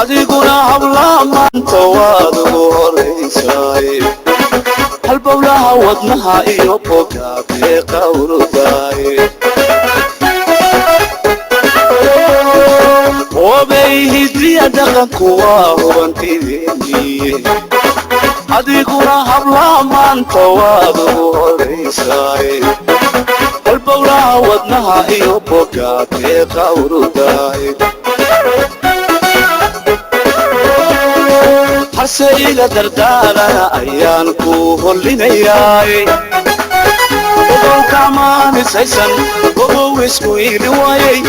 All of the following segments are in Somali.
adiguna habla maanta waad ugu horeysay halbowlaha wadnaha iyo bogaabee qawruday wabay hidiya dhaqanku waa hubantideeniye adiguna habla maanta waad ugu horeysay halbowlaha wadnaha iyo bogaabee qawruday hase iga dardaalana ayaan ku hollinayaay ogow kamanisaysan ogow isku iili waayay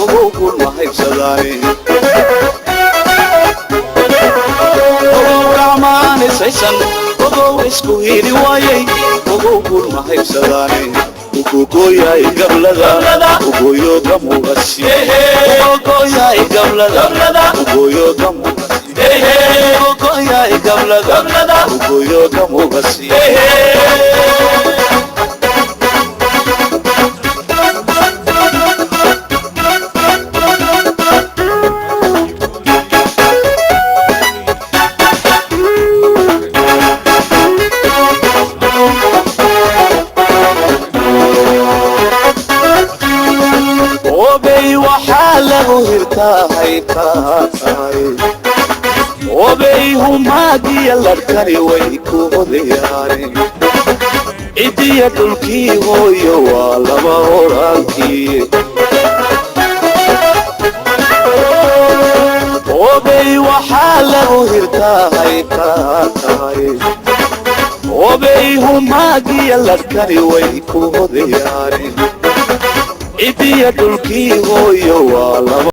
ogow kulma haybsadaay ogow kamanisaysan ogow isku iili waayay ogow kulma haybsadaay ugogoyaay gablada ugoyo gamugasi ugogoyaay gablada ugoyo gamugasi ugogoyaay gablada ugoyo gamugasi وبي همادي الاركاني ويكو دياري إدي يدلكي هويو والما هورانكي وبي وحاله هرتاهي كاتاي وبي همادي الاركاني ويكو دياري إدي يدلكي هويو والما